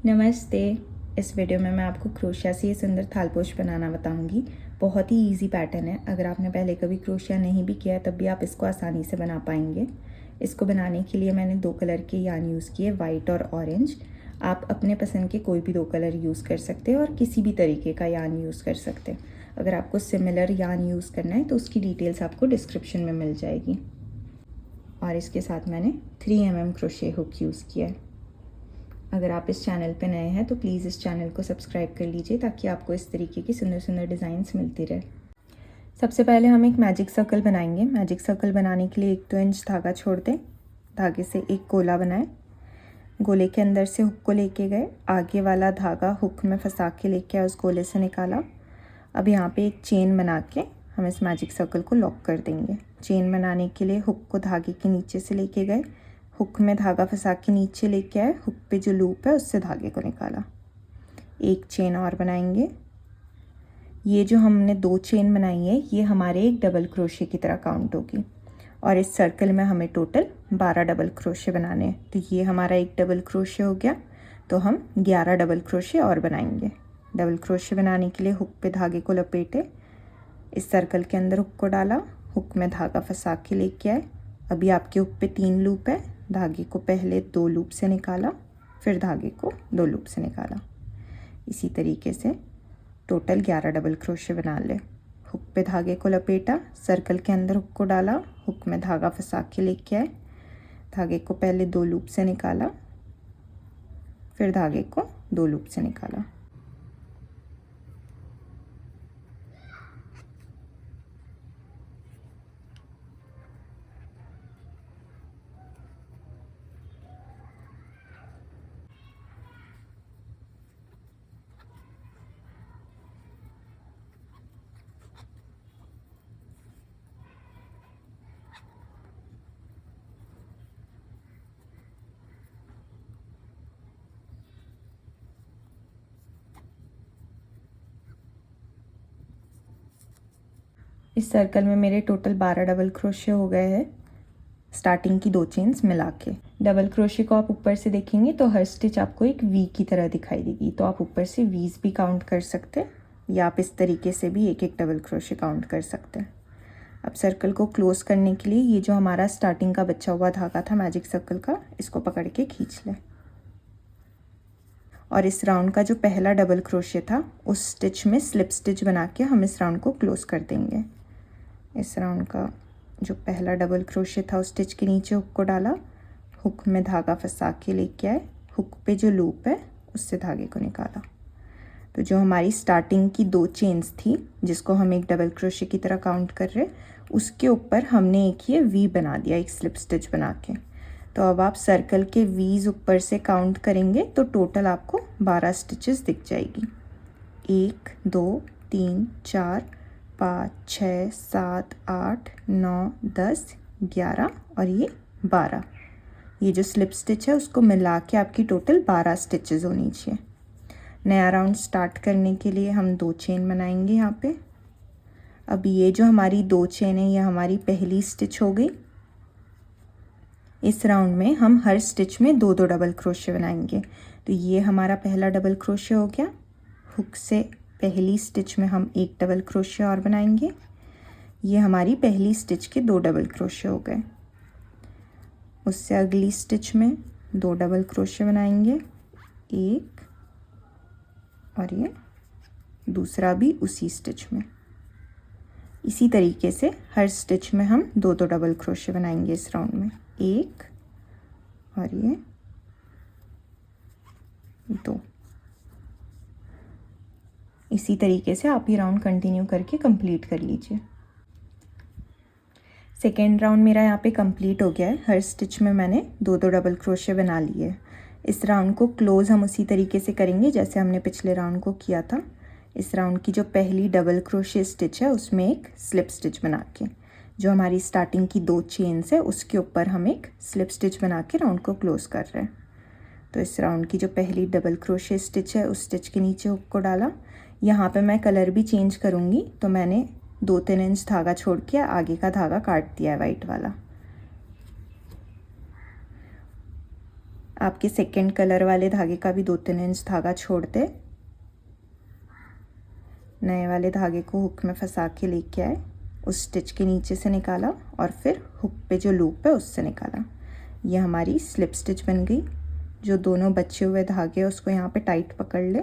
नमस्ते। इस वीडियो में मैं आपको क्रोशिया से ये सुंदर थालपोश बनाना बताऊंगी। बहुत ही इजी पैटर्न है। अगर आपने पहले कभी क्रोशिया नहीं भी किया है तब भी आप इसको आसानी से बना पाएंगे। इसको बनाने के लिए मैंने 2 कलर के यार्न यूज़ किए, वाइट और ऑरेंज। आप अपने पसंद के कोई भी 2 कलर यूज़ कर सकते हैं और किसी भी तरीके का यार्न यूज़ कर सकते हैं। अगर आपको सिमिलर यार्न यूज़ करना है तो उसकी डिटेल्स आपको डिस्क्रिप्शन में मिल जाएगी। और इसके साथ मैंने 3 mm क्रोशे हुक यूज़ किया है। अगर आप इस चैनल पे नए हैं तो प्लीज़ इस चैनल को सब्सक्राइब कर लीजिए ताकि आपको इस तरीके की सुंदर सुंदर डिज़ाइंस मिलती रहे। सबसे पहले हम एक मैजिक सर्कल बनाएंगे। मैजिक सर्कल बनाने के लिए 1-2 इंच धागा छोड़ दें। धागे से एक गोला बनाएं। गोले के अंदर से हुक को लेके गए, आगे वाला धागा हुक में फंसा के लेके आए, उस गोले से निकाला। अब यहाँ पे एक चेन बना के हम इस मैजिक सर्कल को लॉक कर देंगे। चेन बनाने के लिए हुक को धागे के नीचे से लेके गए, हुक में धागा फंसा के नीचे लेके आए, हुक पे जो लूप है उससे धागे को निकाला। एक चेन और बनाएंगे। ये जो हमने 2 चेन बनाई है ये हमारे एक डबल क्रोशे की तरह काउंट होगी। और इस सर्कल में हमें टोटल 12 डबल क्रोशे बनाने हैं। तो ये हमारा एक डबल क्रोशे हो गया। तो हम 11 डबल क्रोशे और बनाएंगे। डबल क्रोशे बनाने के लिए हुक पे धागे को लपेटे, इस सर्कल के अंदर हुक को डाला, हुक में धागा फंसा के लेके आए। अभी आपके हुक पे 3 लूप है। धागे को पहले 2 लूप से निकाला, फिर धागे को 2 लूप से निकाला। इसी तरीके से टोटल 11 डबल क्रोशे बना ले। हुक पे धागे को लपेटा, सर्कल के अंदर हुक को डाला, हुक में धागा फंसा के लेके आए। धागे को पहले 2 लूप से निकाला, फिर धागे को 2 लूप से निकाला। इस सर्कल में मेरे टोटल 12 डबल क्रोशे हो गए हैं, स्टार्टिंग की 2 चेन्स मिला के। डबल क्रोशे को आप ऊपर से देखेंगे तो हर स्टिच आपको एक वी की तरह दिखाई देगी। तो आप ऊपर से वीज भी काउंट कर सकते हैं या आप इस तरीके से भी एक एक डबल क्रोशे काउंट कर सकते हैं। अब सर्कल को क्लोज करने के लिए ये जो हमारा स्टार्टिंग का बचा हुआ धागा था मैजिक सर्कल का, इसको पकड़ के खींच लें। और इस राउंड का जो पहला डबल क्रोशे था उस स्टिच में स्लिप स्टिच बना के हम इस राउंड को क्लोज कर देंगे। इस राउंड का जो पहला डबल क्रोशे था उस स्टिच के नीचे हुक को डाला, हुक में धागा फंसा के लेके आए, हुक पे जो लूप है उससे धागे को निकाला। तो जो हमारी स्टार्टिंग की 2 चेन्स थी जिसको हम एक डबल क्रोशे की तरह काउंट कर रहे, उसके ऊपर हमने एक ये वी बना दिया, एक स्लिप स्टिच बना के। तो अब आप सर्कल के वीज ऊपर से काउंट करेंगे तो टोटल आपको 12 स्टिचेस दिख जाएगी। 1 2 3 4 5 6 7 8 9 10 11 और ये 12। ये जो स्लिप स्टिच है उसको मिला के आपकी टोटल 12 स्टिचेस होनी चाहिए। नया राउंड स्टार्ट करने के लिए हम 2 चेन बनाएंगे यहाँ पे। अब ये जो हमारी 2 चेन है ये हमारी पहली स्टिच हो गई। इस राउंड में हम हर स्टिच में 2-2 डबल क्रोशे बनाएंगे। तो ये हमारा पहला डबल क्रोशे हो गया। हुक से पहली स्टिच में हम 1 डबल क्रोशे और बनाएंगे। ये हमारी पहली स्टिच के 2 डबल क्रोशे हो गए। उससे अगली स्टिच में 2 डबल क्रोशे बनाएंगे, 1 और ये दूसरा भी उसी स्टिच में। इसी तरीके से हर स्टिच में हम 2-2 डबल क्रोशे बनाएंगे इस राउंड में, 1 और ये 2। इसी तरीके से आप ये राउंड कंटिन्यू करके कंप्लीट कर लीजिए। सेकेंड राउंड मेरा यहाँ पे कंप्लीट हो गया है। हर स्टिच में मैंने 2-2 डबल क्रोशे बना लिए। इस राउंड को क्लोज हम उसी तरीके से करेंगे जैसे हमने पिछले राउंड को किया था। इस राउंड की जो पहली डबल क्रोशे स्टिच है उसमें एक स्लिप स्टिच बना के, जो हमारी स्टार्टिंग की 2 चेन्स है उसके ऊपर हम एक स्लिप स्टिच बना के राउंड को क्लोज कर रहे हैं। तो इस राउंड की जो पहली डबल क्रोशे स्टिच है उस स्टिच के नीचे हुक को डाला। यहाँ पे मैं कलर भी चेंज करूँगी तो मैंने 2-3 इंच धागा छोड़ के आगे का धागा काट दिया है वाइट वाला। आपके सेकंड कलर वाले धागे का भी 2-3 इंच धागा छोड़ दे। नए वाले धागे को हुक में फंसा के लेके आए, उस स्टिच के नीचे से निकाला और फिर हुक पे जो लूप है उससे निकाला। ये हमारी स्लिप स्टिच बन गई। जो दोनों बचे हुए धागे हैं उसको यहाँ पे टाइट पकड़ ले।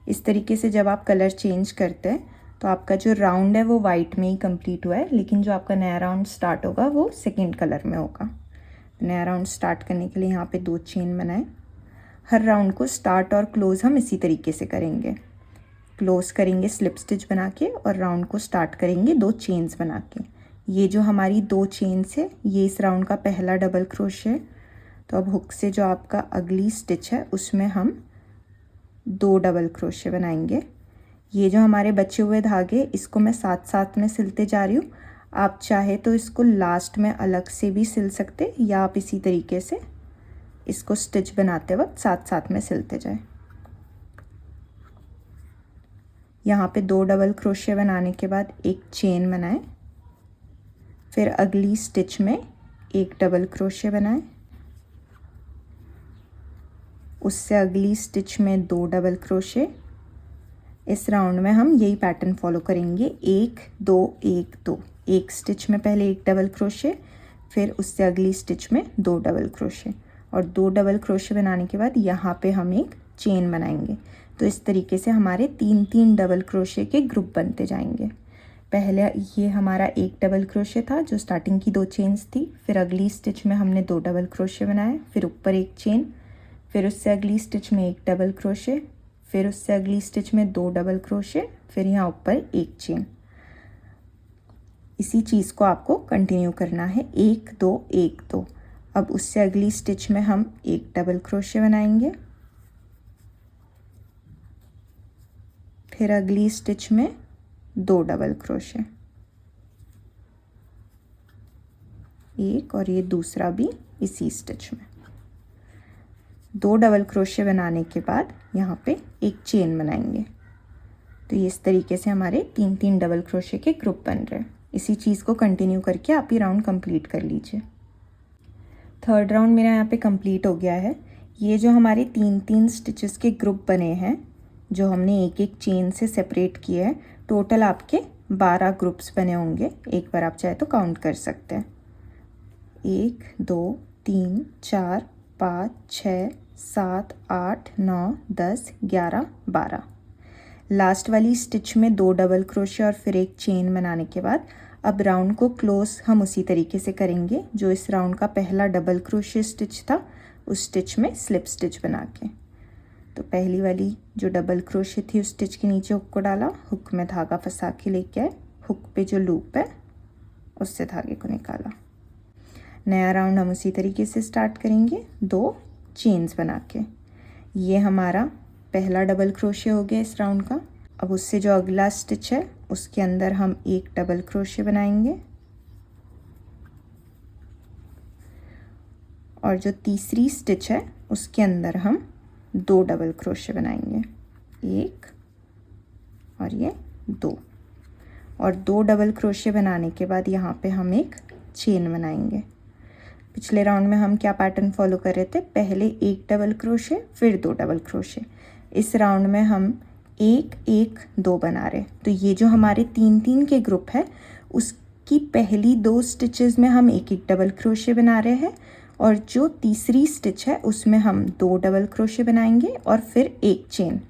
इस तरीके से जब आप कलर चेंज करते हैं तो आपका जो राउंड है वो वाइट में ही कंप्लीट हुआ है, लेकिन जो आपका नया राउंड स्टार्ट होगा वो सेकंड कलर में होगा। नया राउंड स्टार्ट करने के लिए यहाँ पे 2 चेन बनाएं। हर राउंड को स्टार्ट और क्लोज हम इसी तरीके से करेंगे। क्लोज करेंगे स्लिप स्टिच बना के और राउंड को स्टार्ट करेंगे 2 चेन्स बना के। ये जो हमारी 2 चेन्स है ये इस राउंड का पहला डबल क्रोशे है। तो अब हुक से जो आपका अगली स्टिच है उसमें हम 2 डबल क्रोशे बनाएंगे। ये जो हमारे बचे हुए धागे इसको मैं साथ साथ में सिलते जा रही हूँ। आप चाहे तो इसको लास्ट में अलग से भी सिल सकते, या आप इसी तरीके से इसको स्टिच बनाते वक्त साथ साथ में सिलते जाए। यहाँ पे 2 डबल क्रोशे बनाने के बाद एक चेन बनाएं, फिर अगली स्टिच में 1 डबल क्रोशे बनाएं, उससे अगली स्टिच में 2 डबल क्रोशे। इस राउंड में हम यही पैटर्न फॉलो करेंगे, 1 2 1 2। एक स्टिच में पहले 1 डबल क्रोशे, फिर उससे अगली स्टिच में 2 डबल क्रोशे, और 2 डबल क्रोशे बनाने के बाद यहाँ पे हम एक चेन बनाएंगे। तो इस तरीके से हमारे 3-3 डबल क्रोशे के ग्रुप बनते जाएंगे। पहले ये हमारा 1 डबल क्रोशे था जो स्टार्टिंग की 2 चेन्स थी, फिर अगली स्टिच में हमने 2 डबल क्रोशे बनाए, फिर ऊपर एक चेन, फिर उससे अगली स्टिच में 1 डबल क्रोशे, फिर उससे अगली स्टिच में 2 डबल क्रोशे, फिर यहाँ ऊपर एक चेन। इसी चीज़ को आपको कंटिन्यू करना है, 1 2 1 2। अब उससे अगली स्टिच में हम 1 डबल क्रोशे बनाएंगे, फिर अगली स्टिच में 2 डबल क्रोशे, एक, और ये दूसरा भी इसी स्टिच में। 2 डबल क्रोशे बनाने के बाद यहाँ पे एक चेन बनाएंगे। तो ये इस तरीके से हमारे 3-3 डबल क्रोशे के ग्रुप बन रहे हैं। इसी चीज़ को कंटिन्यू करके आप ये राउंड कंप्लीट कर लीजिए। थर्ड राउंड मेरा यहाँ पे कंप्लीट हो गया है। ये जो हमारे 3-3 स्टिचेस के ग्रुप बने हैं, जो हमने एक एक चेन से सेपरेट किए हैं, टोटल आपके 12 ग्रुप्स बने होंगे। एक बार आप चाहे तो काउंट कर सकते हैं, 1 2 3 4 5 6 7 8 9 10 11 12। लास्ट वाली स्टिच में 2 डबल क्रोशे और फिर एक चेन बनाने के बाद अब राउंड को क्लोज हम उसी तरीके से करेंगे जो इस राउंड का पहला डबल क्रोशे स्टिच था, उस स्टिच में स्लिप स्टिच बना के। तो पहली वाली जो डबल क्रोशे थी उस स्टिच के नीचे हुक को डाला, हुक में धागा फंसा के लेके आए, हुक पे जो लूप है उससे धागे को निकाला। नया राउंड हम उसी तरीके से स्टार्ट करेंगे, 2 चेन्स बना के। ये हमारा पहला डबल क्रोशे हो गया इस राउंड का। अब उससे जो अगला स्टिच है उसके अंदर हम 1 डबल क्रोशे बनाएंगे, और जो तीसरी स्टिच है उसके अंदर हम 2 डबल क्रोशे बनाएंगे, 1 और ये 2। और 2 डबल क्रोशे बनाने के बाद यहाँ पे हम एक चेन बनाएंगे। पिछले राउंड में हम क्या पैटर्न फॉलो कर रहे थे, पहले 1 डबल क्रोशे फिर 2 डबल क्रोशे। इस राउंड में हम 1 1 2 बना रहे। तो ये जो हमारे 3-3 के ग्रुप है उसकी पहली 2 स्टिचेस में हम 1 1 डबल क्रोशे बना रहे हैं, और जो तीसरी स्टिच है उसमें हम 2 डबल क्रोशे बनाएंगे और फिर एक चेन।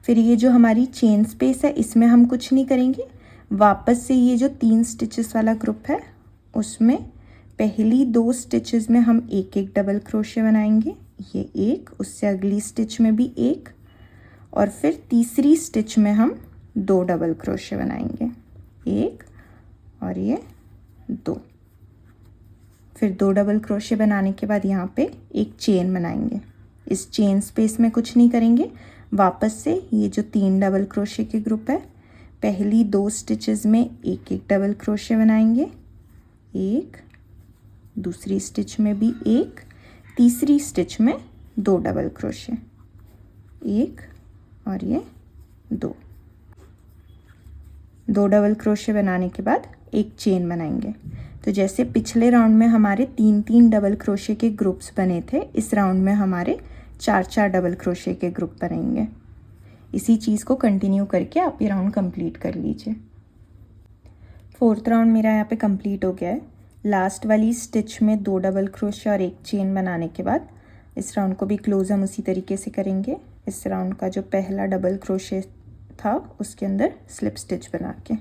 फिर ये जो हमारी चेन स्पेस है इसमें हम कुछ नहीं करेंगे, वापस से ये जो 3 स्टिचेस वाला ग्रुप है उसमें पहली 2 स्टिचेस में हम 1 1 डबल क्रोशे बनाएंगे, ये एक, उससे अगली स्टिच में भी 1, और फिर तीसरी स्टिच में हम 2 डबल क्रोशे बनाएंगे, 1 और ये 2। फिर 2 डबल क्रोशे बनाने के बाद यहाँ पे एक चेन बनाएंगे। इस चेन स्पेस में कुछ नहीं करेंगे, वापस से ये जो 3 डबल क्रोशे के ग्रुप है पहली 2 स्टिचेस में 1 1 डबल क्रोशे बनाएंगे, 1, दूसरी स्टिच में भी 1, तीसरी स्टिच में 2 डबल क्रोशे, 1 और ये 2। 2 डबल क्रोशे बनाने के बाद एक चेन बनाएंगे। तो जैसे पिछले राउंड में हमारे 3-3 डबल क्रोशे के ग्रुप्स बने थे, इस राउंड में हमारे 4-4 डबल क्रोशे के ग्रुप बनेंगे। इसी चीज़ को कंटिन्यू करके आप ये राउंड कंप्लीट कर लीजिए। 4th राउंड मेरा यहाँ पे कंप्लीट हो गया है। लास्ट वाली स्टिच में 2 डबल क्रोशे और 1 चेन बनाने के बाद इस राउंड को भी क्लोज हम उसी तरीके से करेंगे। इस राउंड का जो पहला डबल क्रोशे था उसके अंदर स्लिप स्टिच बना के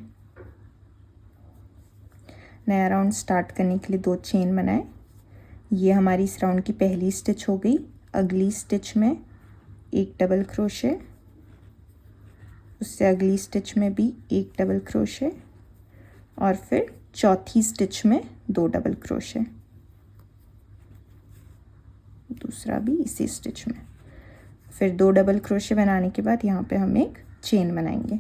नया राउंड स्टार्ट करने के लिए 2 चेन बनाए। ये हमारी इस राउंड की पहली स्टिच हो गई। अगली स्टिच में 1 डबल क्रोशे, उससे अगली स्टिच में भी 1 डबल क्रोशे और फिर चौथी स्टिच में 2 डबल क्रोशे, दूसरा भी इसी स्टिच में। फिर 2 डबल क्रोशे बनाने के बाद यहाँ पे हम एक चेन बनाएंगे।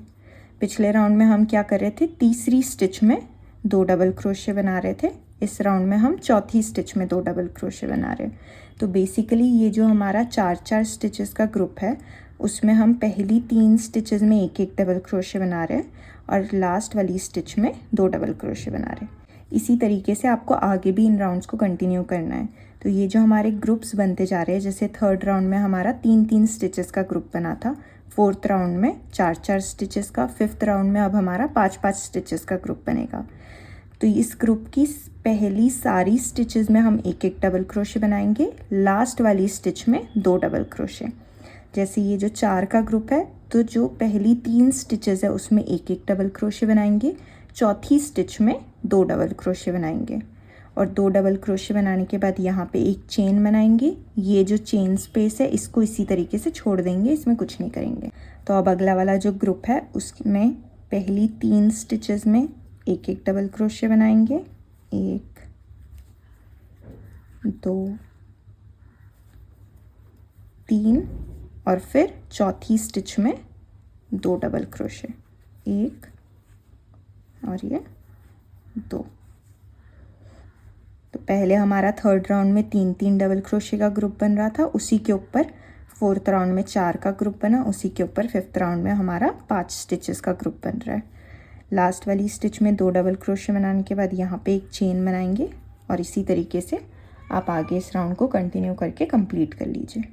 पिछले राउंड में हम क्या कर रहे थे, तीसरी स्टिच में 2 डबल क्रोशे बना रहे थे। इस राउंड में हम चौथी स्टिच में 2 डबल क्रोशे बना रहे हैं। तो बेसिकली ये जो हमारा 4-4 स्टिचेस का ग्रुप है उसमें हम पहली 3 स्टिचेस में 1-1 डबल क्रोशे बना रहे हैं और लास्ट वाली स्टिच में 2 डबल क्रोशे बना रहे हैं। इसी तरीके से आपको आगे भी इन राउंड्स को कंटिन्यू करना है। तो ये जो हमारे ग्रुप्स बनते जा रहे हैं, जैसे 3rd राउंड में हमारा 3-3 स्टिचेस का ग्रुप बना था, 4th राउंड में 4-4 स्टिचेस का, 5th राउंड में अब हमारा 5-5 स्टिचेस का ग्रुप बनेगा। तो इस ग्रुप की पहली सारी स्टिचेस में हम 1-1 डबल क्रोशे बनाएंगे, लास्ट वाली स्टिच में 2 डबल क्रोशे। जैसे ये जो 4 का ग्रुप है तो जो पहली 3 स्टिचेस है उसमें 1-1 डबल क्रोशे बनाएंगे, चौथी स्टिच में 2 डबल क्रोशे बनाएंगे और 2 डबल क्रोशे बनाने के बाद यहाँ पे एक चेन बनाएंगे। ये जो चेन स्पेस है इसको इसी तरीके से छोड़ देंगे, इसमें कुछ नहीं करेंगे। तो अब अगला वाला जो ग्रुप है उसमें पहली 3 स्टिचेस में 1-1 डबल क्रोशे बनाएंगे, 1 2 3 और फिर चौथी स्टिच में 2 डबल क्रोशे, 1 और ये 2। तो पहले हमारा 3rd राउंड में 3-3 डबल क्रोशे का ग्रुप बन रहा था, उसी के ऊपर 4th राउंड में 4 का ग्रुप बना, उसी के ऊपर 5th राउंड में हमारा 5 स्टिचेस का ग्रुप बन रहा है। लास्ट वाली स्टिच में 2 डबल क्रोशे बनाने के बाद यहाँ पे एक चेन बनाएंगे और इसी तरीके से आप आगे इस राउंड को कंटिन्यू करके कंप्लीट कर लीजिए।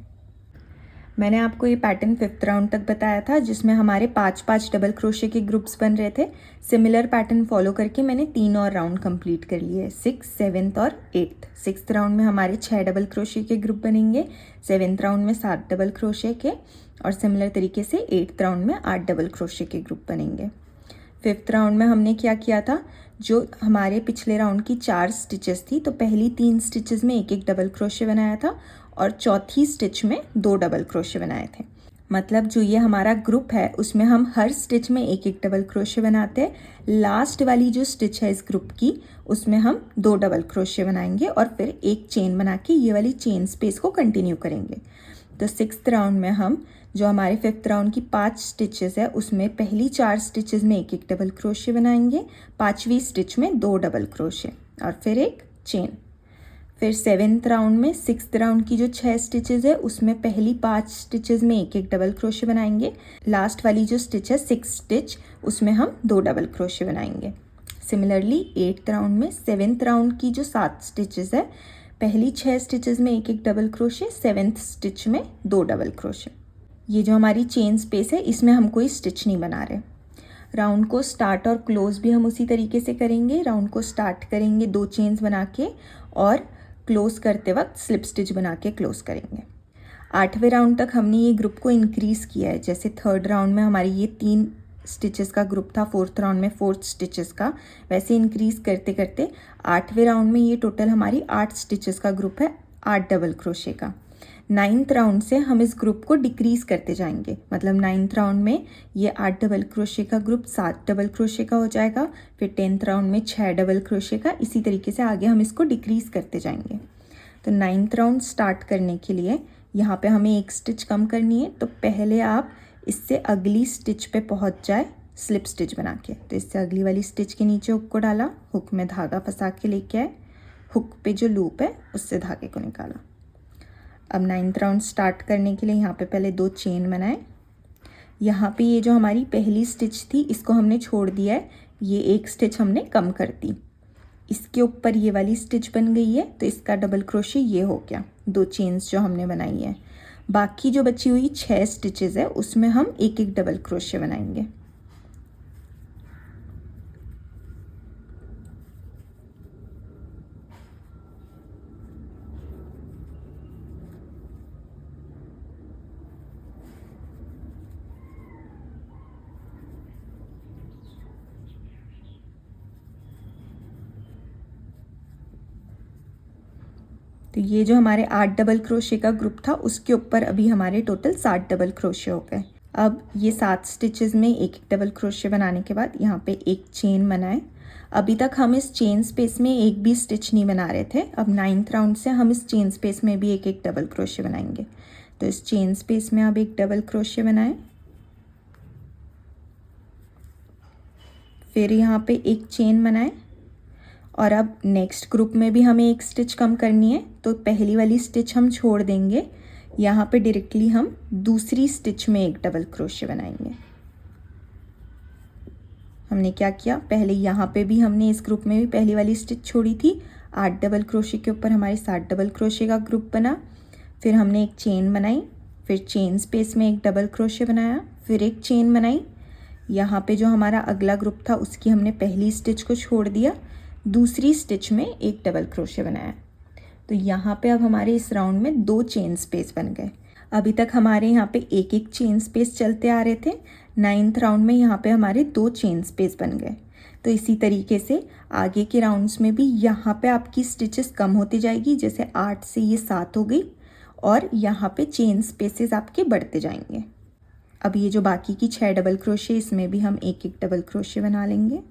मैंने आपको ये पैटर्न 5th राउंड तक बताया था जिसमें हमारे 5-5 डबल क्रोशे के ग्रुप्स बन रहे थे। सिमिलर पैटर्न फॉलो करके मैंने 3 और राउंड कंप्लीट कर लिए, 6th, 7th और 8th। 6th राउंड में हमारे 6 डबल क्रोशे के ग्रुप बनेंगे, 7th राउंड में 7 डबल क्रोशे के और सिमिलर तरीके से 8th राउंड में 8 डबल क्रोशे के ग्रुप बनेंगे। 5th राउंड में हमने क्या किया था, जो हमारे पिछले राउंड की 4 स्टिचेस थी तो पहली 3 स्टिचेस में 1-1 डबल क्रोशे बनाया था और चौथी स्टिच में 2 डबल क्रोशे बनाए थे। मतलब जो ये हमारा ग्रुप है उसमें हम हर स्टिच में 1-1 डबल क्रोशे बनाते हैं। लास्ट वाली जो स्टिच है इस ग्रुप की उसमें हम 2 डबल क्रोशे बनाएंगे और फिर एक चेन बना के ये वाली चेन स्पेस को कंटिन्यू करेंगे। तो 6th राउंड में हम जो हमारे 5th राउंड की 5 स्टिचेस है उसमें पहली 4 स्टिचेस में 1-1 डबल क्रोशे बनाएंगे, 5वीं स्टिच में 2 डबल क्रोशे और फिर एक चेन। फिर 7th राउंड में 6th राउंड की जो 6 स्टिचेस है उसमें पहली 5 स्टिचेस में 1-1 डबल क्रोशे बनाएंगे, लास्ट वाली जो स्टिच है 6th स्टिच उसमें हम 2 डबल क्रोशे बनाएंगे। सिमिलरली 8th राउंड में 7th राउंड की जो 7 स्टिचेस है पहली 6 स्टिचेस में 1-1 डबल क्रोशे, 7th स्टिच में 2 डबल क्रोशे। ये जो हमारी चेन स्पेस है इसमें हम कोई स्टिच नहीं बना रहे। राउंड को स्टार्ट और क्लोज भी हम उसी तरीके से करेंगे। राउंड को स्टार्ट करेंगे 2 चेन्स बना के और क्लोज करते वक्त स्लिप स्टिच बना के क्लोज करेंगे। 8वें राउंड तक हमने ये ग्रुप को इंक्रीज़ किया है। जैसे 3rd राउंड में हमारी ये 3 स्टिचेस का ग्रुप था, 4th राउंड में 4 स्टिचेस का, वैसे इंक्रीज़ करते करते 8वें राउंड में ये टोटल हमारी 8 स्टिचेस का ग्रुप है, 8 डबल क्रोशे का। 9th राउंड से हम इस ग्रुप को डिक्रीज़ करते जाएंगे। मतलब 9th राउंड में ये 8 डबल क्रोशे का ग्रुप 7 डबल क्रोशे का हो जाएगा, फिर 10th राउंड में 6 डबल क्रोशे का, इसी तरीके से आगे हम इसको डिक्रीज़ करते जाएंगे। तो 9th राउंड स्टार्ट करने के लिए यहाँ पे हमें एक स्टिच कम करनी है, तो पहले आप इससे अगली स्टिच पे पहुँच जाए स्लिप स्टिच बना के। तो इससे अगली वाली स्टिच के नीचे हुक को डाला, हुक में धागा फंसा के लेके आए, हुक पे जो लूप है उससे धागे को निकाला। अब 9th राउंड स्टार्ट करने के लिए यहाँ पे पहले 2 चेन बनाए। यहाँ पे ये जो हमारी पहली स्टिच थी इसको हमने छोड़ दिया है, ये एक स्टिच हमने कम कर दी। इसके ऊपर ये वाली स्टिच बन गई है, तो इसका डबल क्रोशे ये हो गया, 2 चेन्स जो हमने बनाई है। बाकी जो बची हुई 6 स्टिचेस है उसमें हम एक एक डबल क्रोशे बनाएंगे। तो ये जो हमारे 8 डबल क्रोशे का ग्रुप था उसके ऊपर अभी हमारे टोटल 7 डबल क्रोशे हो गए। अब ये 7 स्टिचेस में एक एक डबल क्रोशे बनाने के बाद यहाँ पे एक चेन बनाए। अभी तक हम इस चेन स्पेस में एक भी स्टिच नहीं बना रहे थे, अब 9th राउंड से हम इस चेन स्पेस में भी एक एक डबल क्रोशे बनाएंगे। तो इस चेन स्पेस में अब एक डबल क्रोशे बनाए, फिर यहाँ पे एक चेन बनाए और अब नेक्स्ट ग्रुप में भी हमें एक स्टिच कम करनी है, तो पहली वाली स्टिच हम छोड़ देंगे। यहाँ पे डायरेक्टली हम दूसरी स्टिच में एक डबल क्रोशे बनाएंगे। हमने क्या किया, पहले यहाँ पे भी हमने इस ग्रुप में भी पहली वाली स्टिच छोड़ी थी, 8 डबल क्रोशे के ऊपर हमारे 7 डबल क्रोशे का ग्रुप बना। फिर हमने एक चेन बनाई, फिर चेन स्पेस में एक डबल क्रोशे बनाया, फिर एक चेन बनाई। यहाँ पे जो हमारा अगला ग्रुप था उसकी हमने पहली स्टिच को छोड़ दिया, दूसरी स्टिच में एक डबल क्रोशे बनाया। तो यहाँ पे अब हमारे इस राउंड में 2 चेन स्पेस बन गए। अभी तक हमारे यहाँ पे एक एक चेन स्पेस चलते आ रहे थे, 9th राउंड में यहाँ पे हमारे 2 चेन स्पेस बन गए। तो इसी तरीके से आगे के राउंड्स में भी यहाँ पे आपकी स्टिचेस कम होती जाएगी, जैसे 8 से ये 7 हो गई और यहाँ पे चेन स्पेसेस आपके बढ़ते जाएंगे। अब ये जो बाकी की 6 डबल क्रोशे इसमें भी हम एक एक डबल क्रोशे बना लेंगे।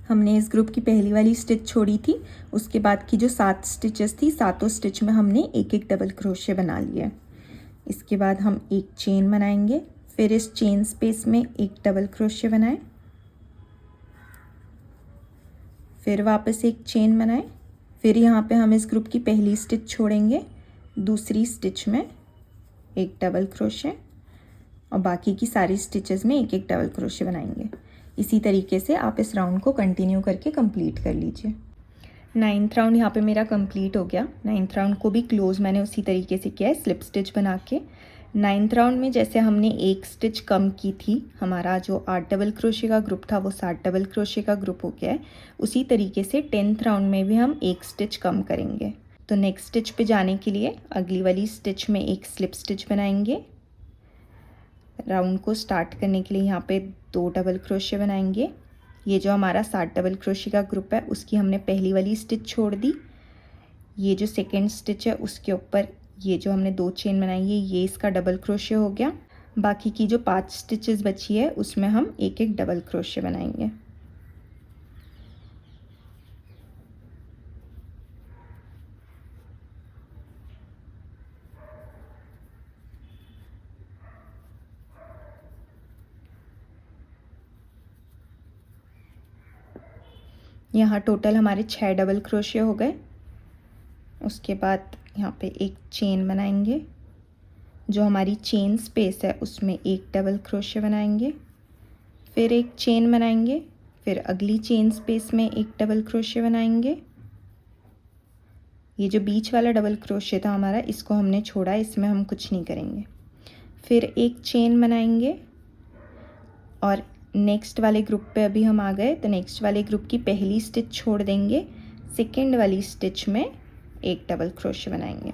हमने इस ग्रुप की पहली वाली स्टिच छोड़ी थी, उसके बाद की जो 7 स्टिचेस थी, सातों स्टिच में हमने एक एक डबल क्रोशे बना लिया। इसके बाद हम एक चेन बनाएंगे, फिर इस चेन स्पेस में एक डबल क्रोशे बनाए, फिर वापस एक चेन बनाए, फिर यहाँ पे हम इस ग्रुप की पहली स्टिच छोड़ेंगे, दूसरी स्टिच में एक डबल क्रोशे और बाकी की सारी स्टिचेस में एक एक डबल क्रोशे बनाएंगे। इसी तरीके से आप इस राउंड को कंटिन्यू करके कंप्लीट कर लीजिए। 9th राउंड यहाँ पे मेरा कंप्लीट हो गया। 9th राउंड को भी क्लोज मैंने उसी तरीके से किया है, स्लिप स्टिच बना के। 9th राउंड में जैसे हमने एक स्टिच कम की थी, हमारा जो 8 डबल क्रोशे का ग्रुप था वो 7 डबल क्रोशे का ग्रुप हो गया है, उसी तरीके से 10th राउंड में भी हम एक स्टिच कम करेंगे। तो नेक्स्ट स्टिच पे जाने के लिए अगली वाली स्टिच में एक स्लिप स्टिच बनाएंगे। राउंड को स्टार्ट करने के लिए यहाँ पे 2 डबल क्रोशे बनाएंगे। ये जो हमारा 7 डबल क्रोशे का ग्रुप है उसकी हमने पहली वाली स्टिच छोड़ दी। ये जो सेकेंड स्टिच है उसके ऊपर ये जो हमने 2 चेन बनाई है ये इसका डबल क्रोशे हो गया। बाकी की जो 5 स्टिचेस बची है उसमें हम एक एक डबल क्रोशे बनाएंगे। यहाँ टोटल हमारे 6 डबल क्रोशे हो गए। उसके बाद यहाँ पे एक चेन बनाएंगे, जो हमारी चेन स्पेस है उसमें एक डबल क्रोशे बनाएंगे, फिर एक चेन बनाएंगे, फिर अगली चेन स्पेस में एक डबल क्रोशे बनाएंगे। ये जो बीच वाला डबल क्रोशे था हमारा, इसको हमने छोड़ा, इसमें हम कुछ नहीं करेंगे। फिर एक चेन बनाएंगे और नेक्स्ट वाले ग्रुप पे अभी हम आ गए, तो नेक्स्ट वाले ग्रुप की पहली स्टिच छोड़ देंगे, सेकेंड वाली स्टिच में एक डबल क्रोशे बनाएंगे।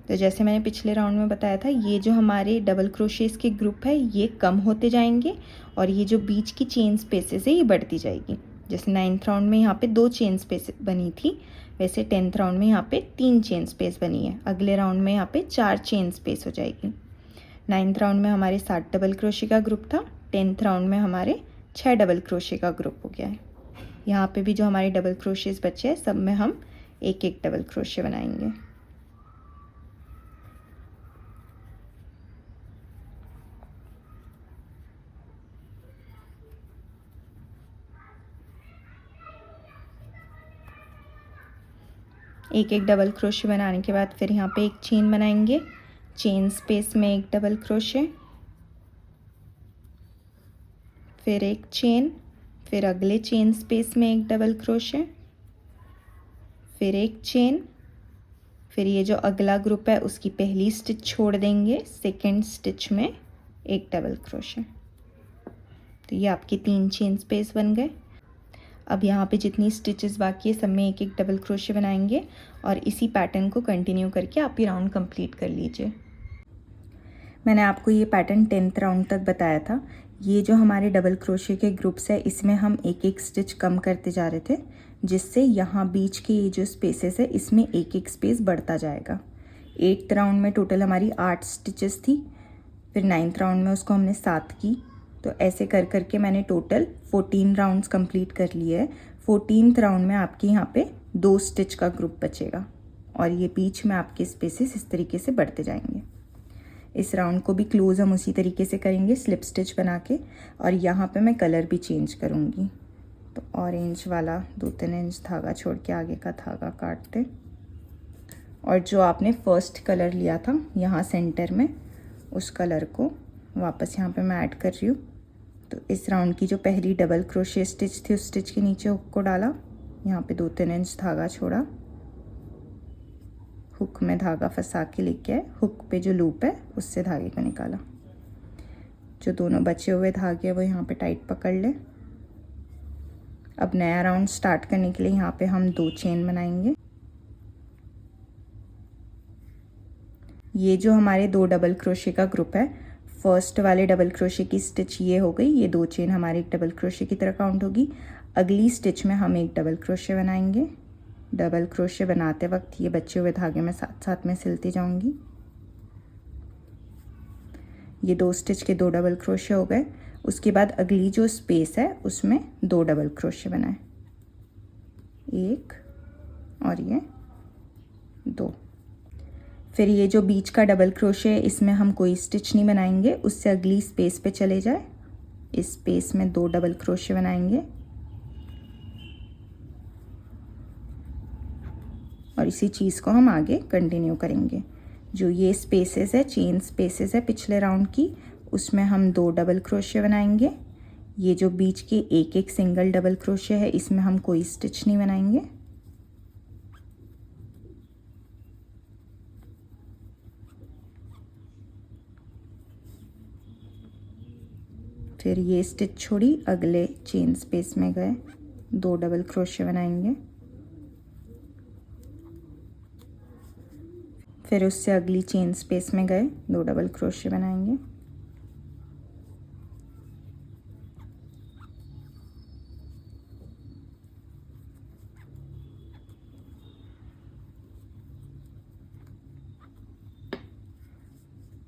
तो जैसे मैंने पिछले राउंड में बताया था, ये जो हमारे डबल क्रोशेस के ग्रुप है ये कम होते जाएंगे और ये जो बीच की चेन स्पेसेस है ये बढ़ती जाएगी। जैसे 9th राउंड में यहाँ पे 2 चेन स्पेस बनी थी, वैसे 10th राउंड में यहाँ पे 3 चेन स्पेस बनी है। अगले राउंड में यहाँ पे 4 चेन स्पेस हो जाएगी। 9th राउंड में हमारे 7 डबल क्रोशे का ग्रुप था, 10th राउंड में हमारे 6 डबल क्रोशे का ग्रुप हो गया है। यहाँ पे भी जो हमारे डबल क्रोशेस बचे हैं सब में हम एक एक डबल क्रोशे बनाएंगे। एक एक डबल क्रोशे बनाने के बाद फिर यहाँ पे एक चेन बनाएंगे, चेन स्पेस में एक डबल क्रोशे, फिर एक चेन, फिर अगले चेन स्पेस में एक डबल क्रोशे, फिर एक चेन, फिर ये जो अगला ग्रुप है उसकी पहली स्टिच छोड़ देंगे, सेकेंड स्टिच में एक डबल क्रोशे। तो ये आपके 3 चेन स्पेस बन गए। अब यहाँ पे जितनी स्टिचेस बाकी है सब में एक एक डबल क्रोशे बनाएंगे और इसी पैटर्न को कंटिन्यू करके आप ये राउंड कंप्लीट कर लीजिए। मैंने आपको ये पैटर्न 10th राउंड तक बताया था। ये जो हमारे डबल क्रोशे के ग्रुप्स है इसमें हम एक एक स्टिच कम करते जा रहे थे, जिससे यहाँ बीच के ये जो स्पेसेस है इसमें एक एक स्पेस बढ़ता जाएगा। 8th राउंड में टोटल हमारी 8 स्टिचेस थी, फिर 9th राउंड में उसको हमने 7 की, तो ऐसे कर करके मैंने टोटल 14 राउंड्स कंप्लीट कर लिए है। 14th राउंड में आपके यहाँ पे 2 स्टिच का ग्रुप बचेगा और ये बीच में आपके स्पेसेस इस तरीके से बढ़ते जाएंगे। इस राउंड को भी क्लोज हम उसी तरीके से करेंगे स्लिप स्टिच बना के, और यहाँ पे मैं कलर भी चेंज करूँगी। तो ऑरेंज वाला 2-3 इंच धागा छोड़ के आगे का धागा काट दें और जो आपने फर्स्ट कलर लिया था यहाँ सेंटर में उस कलर को वापस यहाँ पे मैं ऐड कर रही हूँ। तो इस राउंड की जो पहली डबल क्रोशे स्टिच थी उस स्टिच के नीचे हुक को डाला, यहाँ पे 2-3 इंच धागा छोड़ा, हुक में धागा फंसा के लेके आए, हुक पे जो लूप है उससे धागे को निकाला। जो दोनों बचे हुए धागे हैं वो यहाँ पे टाइट पकड़ ले। अब नया राउंड स्टार्ट करने के लिए यहाँ पे हम 2 चेन बनाएंगे। ये जो हमारे 2 डबल क्रोशे का ग्रुप है, फर्स्ट वाले डबल क्रोशे की स्टिच ये हो गई, ये 2 चेन हमारे एक डबल क्रोशे की तरह काउंट होगी। अगली स्टिच में हम एक डबल क्रोशे बनाएंगे। डबल क्रोशे बनाते वक्त ये बचे हुए धागे में साथ साथ में सिलती जाऊंगी। ये 2 स्टिच के 2 डबल क्रोशे हो गए। उसके बाद अगली जो स्पेस है उसमें 2 डबल क्रोशे बनाए, एक और ये 2। फिर ये जो बीच का डबल क्रोशे है इसमें हम कोई स्टिच नहीं बनाएंगे, उससे अगली स्पेस पे चले जाए। इस स्पेस में 2 डबल क्रोशे बनाएंगे और इसी चीज़ को हम आगे कंटिन्यू करेंगे। जो ये स्पेसेस है, चेन स्पेसेस है पिछले राउंड की, उसमें हम 2 डबल क्रोशे बनाएंगे। ये जो बीच के एक एक सिंगल डबल क्रोशे है इसमें हम कोई स्टिच नहीं बनाएंगे। फिर ये स्टिच छोड़ी, अगले चेन स्पेस में गए, 2 डबल क्रोशे बनाएंगे। फिर उससे अगली चेन स्पेस में गए, 2 डबल क्रोशे बनाएंगे।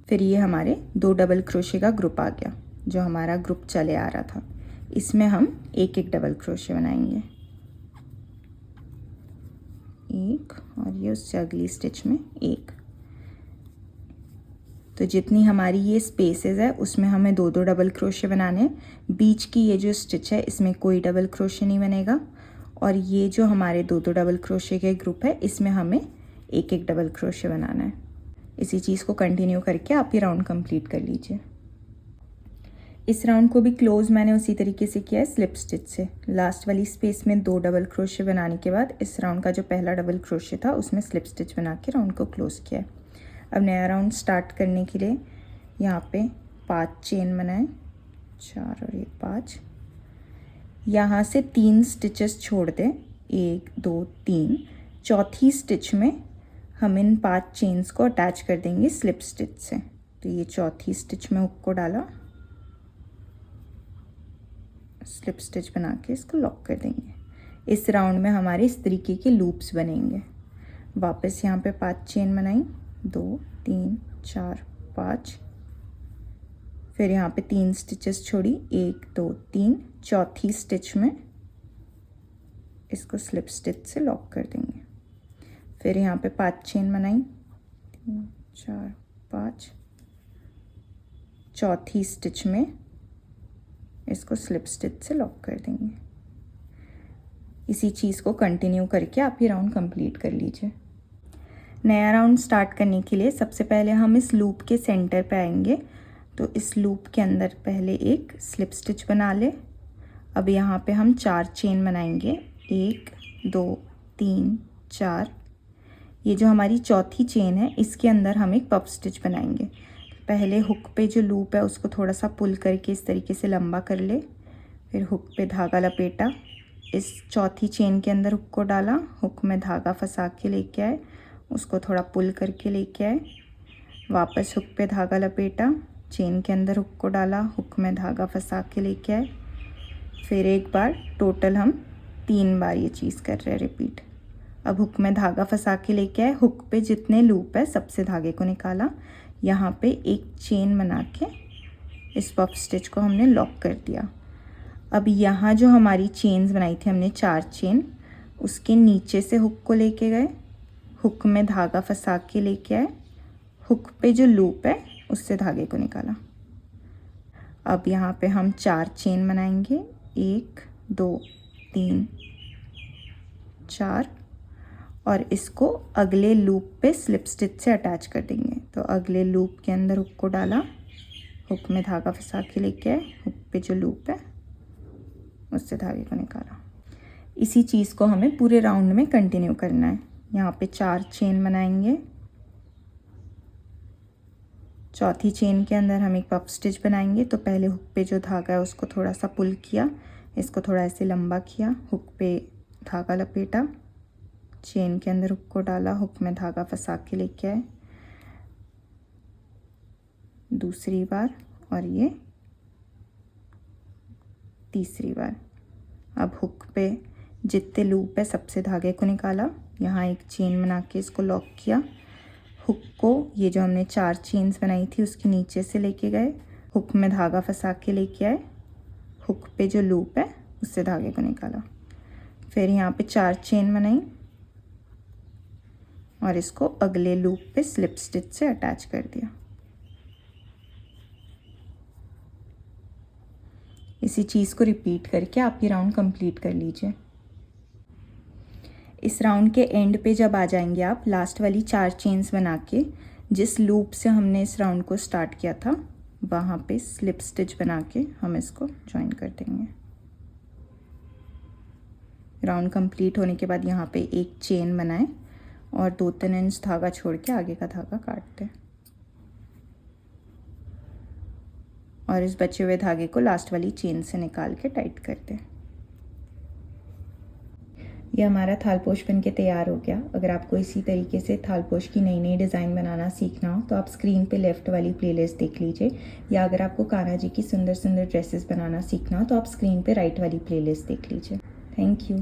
फिर ये हमारे 2 डबल क्रोशे का ग्रुप आ गया, जो हमारा ग्रुप चले आ रहा था। इसमें हम एक एक डबल क्रोशे बनाएंगे, एक, और ये उससे अगली स्टिच में एक। तो जितनी हमारी ये स्पेसेस है उसमें हमें 2-2 डबल क्रोशे बनाने हैं। बीच की ये जो स्टिच है इसमें कोई डबल क्रोशे नहीं बनेगा, और ये जो हमारे 2-2 डबल क्रोशे के ग्रुप है इसमें हमें एक एक डबल क्रोशे बनाना है। इसी चीज़ को कंटिन्यू करके आप ये राउंड कंप्लीट कर लीजिए। इस राउंड को भी क्लोज मैंने उसी तरीके से किया है स्लिप स्टिच से। लास्ट वाली स्पेस में 2 डबल क्रोशे बनाने के बाद इस राउंड का जो पहला डबल क्रोशे था उसमें स्लिप स्टिच बना के राउंड को क्लोज किया है। अब नया राउंड स्टार्ट करने के लिए यहाँ पे 5 चेन बनाएं, 4 और 5। यहाँ से 3 स्टिचेस छोड़ दें, 1 2 3। चौथी स्टिच में हम इन 5 चेन्स को अटैच कर देंगे स्लिप स्टिच से। तो ये चौथी स्टिच में हुक को डाला, स्लिप स्टिच बना के इसको लॉक कर देंगे। इस राउंड में हमारे इस तरीके के लूप्स बनेंगे। वापस यहाँ पे 5 चेन बनाई, 2 3 4 5। फिर यहाँ पे 3 स्टिचेस छोड़ी, 1 2 3। चौथी स्टिच में इसको स्लिप स्टिच से लॉक कर देंगे। फिर यहाँ पे 5 चेन बनाई, 3 4 5। चौथी स्टिच में इसको स्लिप स्टिच से लॉक कर देंगे। इसी चीज़ को कंटिन्यू करके आप ये राउंड कंप्लीट कर लीजिए। नया राउंड स्टार्ट करने के लिए सबसे पहले हम इस लूप के सेंटर पे आएंगे। तो इस लूप के अंदर पहले एक स्लिप स्टिच बना ले। अब यहाँ पे हम 4 चेन बनाएंगे, 1 2 3 4। ये जो हमारी चौथी चेन है इसके अंदर हम एक पफ स्टिच बनाएंगे। पहले हुक पे जो लूप है उसको थोड़ा सा पुल करके इस तरीके से लंबा कर ले, फिर हुक पे धागा लपेटा, इस चौथी चेन के अंदर हुक को डाला, हुक में धागा फंसा के लेके आए, उसको थोड़ा पुल करके लेके आए, वापस हुक पे धागा लपेटा, चेन के अंदर हुक को डाला, हुक में धागा फंसा के लेके आए, फिर एक बार। टोटल हम 3 बार ये चीज़ कर रहे हैं रिपीट। अब हुक में धागा फंसा के लेके आए, हुक पे जितने लूप है सबसे धागे को निकाला, यहाँ पे एक चेन बना के इस पफ स्टिच को हमने लॉक कर दिया। अब यहाँ जो हमारी चेन्स बनाई थी हमने 4 चेन, उसके नीचे से हुक को लेके गए, हुक में धागा फंसा के लेके आए, हुक पे जो लूप है उससे धागे को निकाला। अब यहाँ पे हम 4 चेन बनाएंगे, 1 2 3 4, और इसको अगले लूप पे स्लिप स्टिच से अटैच कर देंगे। तो अगले लूप के अंदर हुक को डाला, हुक में धागा फंसा के लेके आए, हुक पे जो लूप है उससे धागे को निकाला। इसी चीज़ को हमें पूरे राउंड में कंटिन्यू करना है। यहाँ पे 4 चेन बनाएंगे, चौथी चेन के अंदर हम एक पफ स्टिच बनाएंगे। तो पहले हुक पे जो धागा है उसको थोड़ा सा पुल किया, इसको थोड़ा ऐसे लंबा किया, हुक पे धागा लपेटा, चेन के अंदर हुक को डाला, हुक में धागा फंसा के लेके आए दूसरी बार, और ये तीसरी बार। अब हुक पे जितने लूप है सबसे धागे को निकाला, यहाँ एक चेन बना के इसको लॉक किया, हुक को ये जो हमने 4 चेन्स बनाई थी उसके नीचे से लेके गए, हुक में धागा फंसा के लेके आए, हुक पे जो लूप है उससे धागे को निकाला, फिर यहाँ पे 4 चेन बनाई और इसको अगले लूप पे स्लिप स्टिच से अटैच कर दिया। इसी चीज़ को रिपीट करके आप ये राउंड कंप्लीट कर लीजिए। इस राउंड के एंड पे जब आ जाएंगे आप, लास्ट वाली 4 चेन्स बना के जिस लूप से हमने इस राउंड को स्टार्ट किया था वहाँ पे स्लिप स्टिच बना के हम इसको ज्वाइन कर देंगे। राउंड कंप्लीट होने के बाद यहाँ पे एक चेन बनाएं और 2-3 इंच धागा छोड़ के आगे का धागा काट दें, और इस बचे हुए धागे को लास्ट वाली चेन से निकाल के टाइट कर दें। ये हमारा थालपोश बन के तैयार हो गया। अगर आपको इसी तरीके से थालपोश की नई नई डिज़ाइन बनाना सीखना हो तो आप स्क्रीन पे लेफ़्ट वाली प्लेलिस्ट देख लीजिए, या अगर आपको कान्हा जी की सुंदर सुंदर ड्रेसेस बनाना सीखना हो तो आप स्क्रीन पे राइट वाली प्लेलिस्ट देख लीजिए। Thank you.